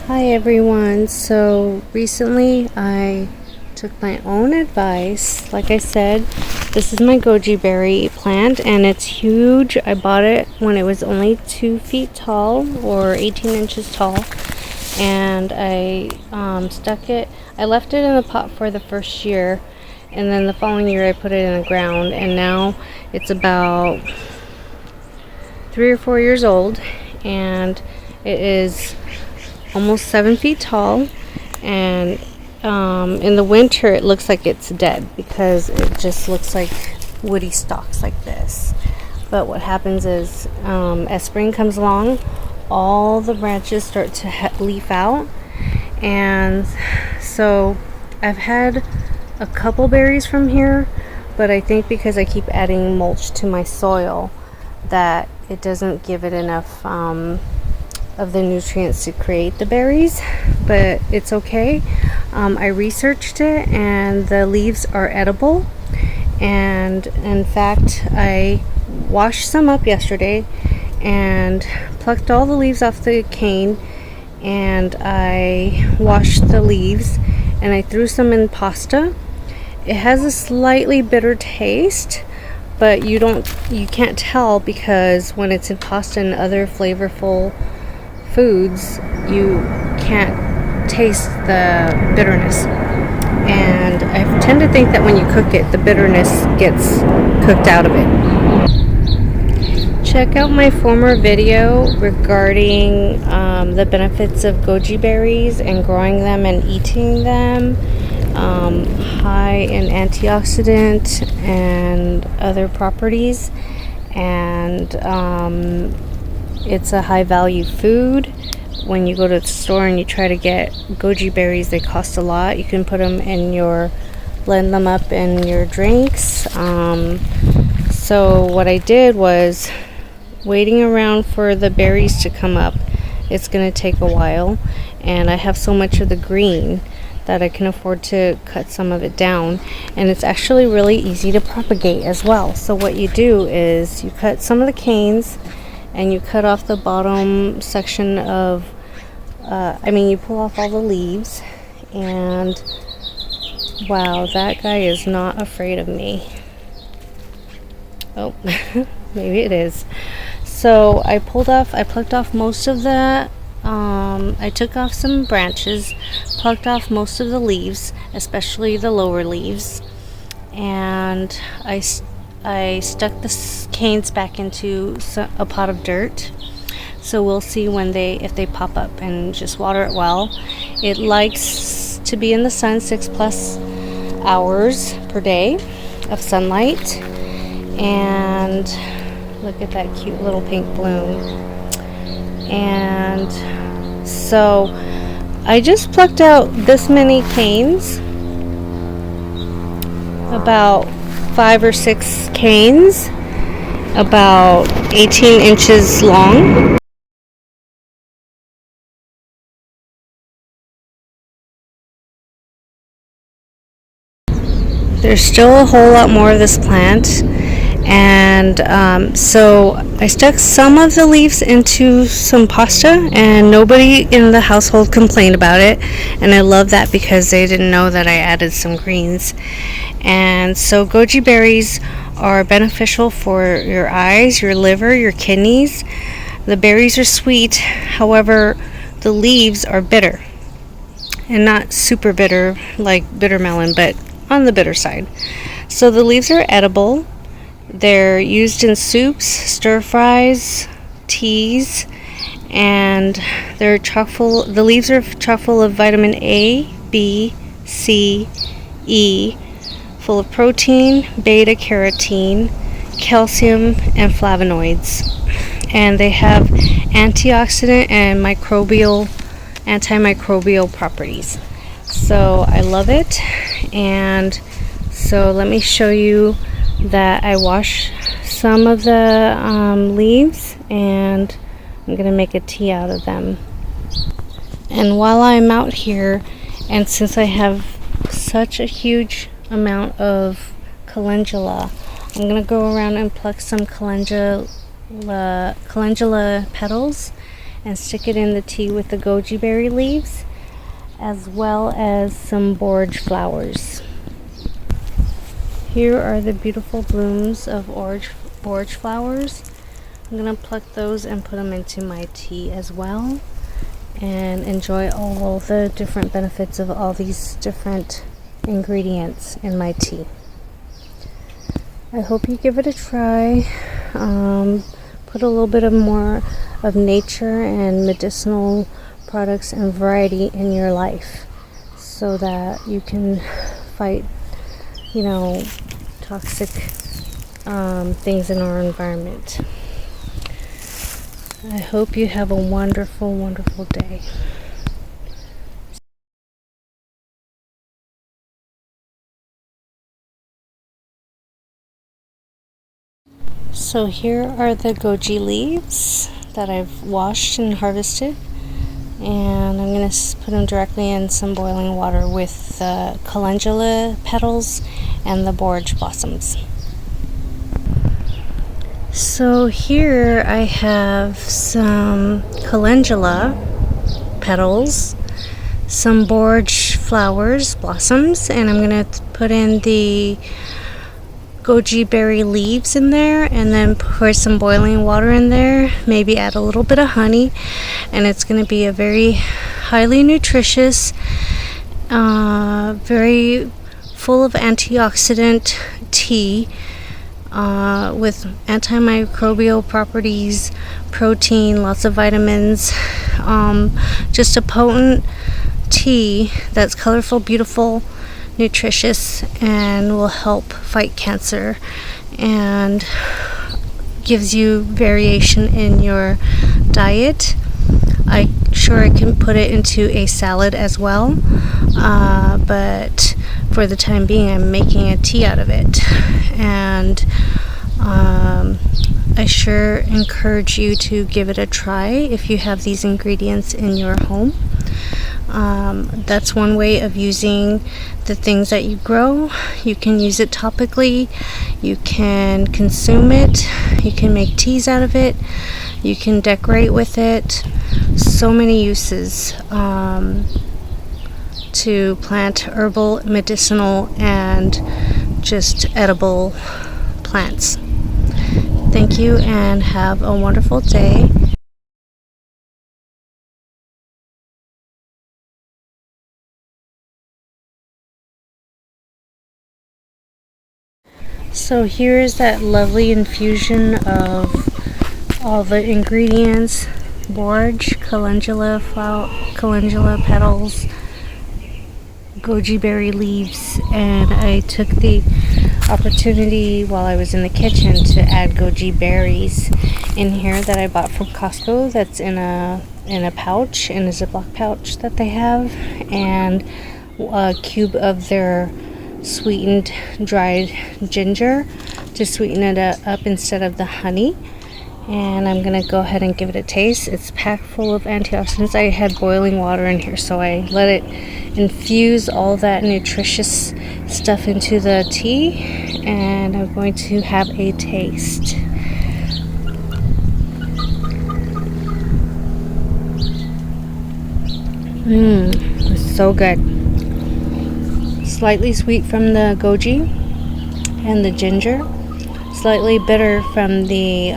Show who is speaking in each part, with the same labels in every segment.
Speaker 1: Hi everyone. So recently I took my own advice. Like I said, this is my goji berry plant and it's huge. I bought it when it was only 2 feet tall or 18 inches tall, and I I left it in a pot for the first year, and then the following year I put it in the ground, and now it's about 3 or 4 years old, and it is almost 7 feet tall, and in the winter it looks like it's dead because it just looks like woody stalks like this. But what happens is as spring comes along, all the branches start to leaf out, and so I've had a couple berries from here, but I think because I keep adding mulch to my soil that it doesn't give it enough of the nutrients to create the berries, but it's okay. I researched it and the leaves are edible, and in fact I washed some up yesterday and plucked all the leaves off the cane, and I washed the leaves and I threw some in pasta. It has a slightly bitter taste, but you can't tell because when it's in pasta and other flavorful foods, you can't taste the bitterness. And I tend to think that when you cook it, the bitterness gets cooked out of it. Check out my former video regarding the benefits of goji berries and growing them and eating them. High in antioxidant and other properties, and it's a high value food. When you go to the store and you try to get goji berries, they cost a lot. You can blend them up in your drinks. So what I did was waiting around for the berries to come up. It's going to take a while, and I have so much of the green that I can afford to cut some of it down, and it's actually really easy to propagate as well. So what you do is you cut some of the canes and you cut off the bottom section of you pull off all the leaves, and wow, that guy is not afraid of me. Oh, maybe it is. So I plucked off most of the I took off some branches, plucked off most of the leaves, especially the lower leaves, and I stuck the canes back into a pot of dirt. So we'll see if they pop up, and just water it well. It likes to be in the sun 6+ hours per day of sunlight, and look at that cute little pink bloom. And so I just plucked out this many canes, about 5 or 6 canes, about 18 inches long. There's still a whole lot more of this plant, and so I stuck some of the leaves into some pasta, and nobody in the household complained about it, and I love that because they didn't know that I added some greens. And so goji berries are beneficial for your eyes, your liver, your kidneys. The berries are sweet, however the leaves are bitter, and not super bitter like bitter melon, but on the bitter side. So the leaves are edible. They're used in soups, stir fries, teas, and the leaves are chock full of vitamin A, B, C, E, full of protein, beta carotene, calcium, and flavonoids. And they have antioxidant and antimicrobial properties. So I love it. And so let me show you that I wash some of the leaves, and I'm going to make a tea out of them. And while I'm out here, and since I have such a huge amount of calendula, I'm going to go around and pluck some calendula petals and stick it in the tea with the goji berry leaves, as well as some borage flowers. Here are the beautiful blooms of borage flowers. I'm gonna pluck those and put them into my tea as well, and enjoy all the different benefits of all these different ingredients in my tea. I hope you give it a try. Put a little bit of more of nature and medicinal products and variety in your life so that you can fight, toxic things in our environment. I hope you have a wonderful, wonderful day. So here are the goji leaves that I've washed and harvested, and I'm going to put them directly in some boiling water with the calendula petals and the borage blossoms. So here I have some calendula petals, some borage flowers, blossoms, and I'm going to put in the goji berry leaves in there, and then pour some boiling water in there, maybe add a little bit of honey, and it's going to be a very highly nutritious, very full of antioxidant tea with antimicrobial properties, protein, lots of vitamins, just a potent tea that's colorful, beautiful, nutritious, and will help fight cancer and gives you variation in your diet. I can put it into a salad as well, but for the time being I'm making a tea out of it, and I sure encourage you to give it a try if you have these ingredients in your home. That's one way of using the things that you grow. You can use it topically, you can consume it, you can make teas out of it, you can decorate with it. So many uses to plant herbal, medicinal, and just edible plants. Thank you and have a wonderful day. So here's that lovely infusion of all the ingredients: borage, calendula petals, goji berry leaves, and I took the opportunity while I was in the kitchen to add goji berries in here that I bought from Costco. That's in a pouch, in a Ziploc pouch that they have, and a cube of their sweetened dried ginger to sweeten it up instead of the honey. And I'm gonna go ahead and give it a taste. It's packed full of antioxidants. I had boiling water in here, so I let it infuse all that nutritious stuff into the tea, and I'm going to have a taste. It's so good. Slightly sweet from the goji and the ginger, slightly bitter from the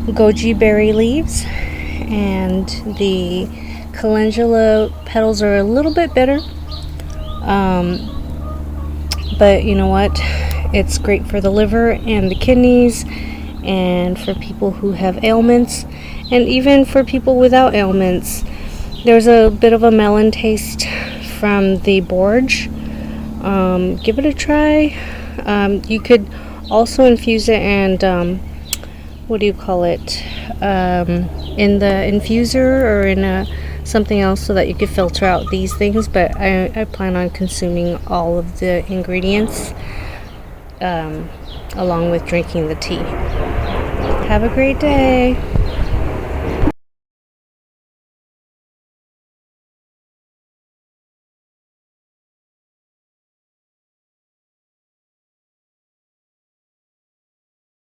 Speaker 1: goji berry leaves, and the calendula petals are a little bit bitter, but you know what, it's great for the liver and the kidneys, and for people who have ailments, and even for people without ailments. There's a bit of a melon taste from the borage. Give it a try. You could also infuse it and in the infuser or in something else so that you could filter out these things, but I plan on consuming all of the ingredients along with drinking the tea. Have a great day.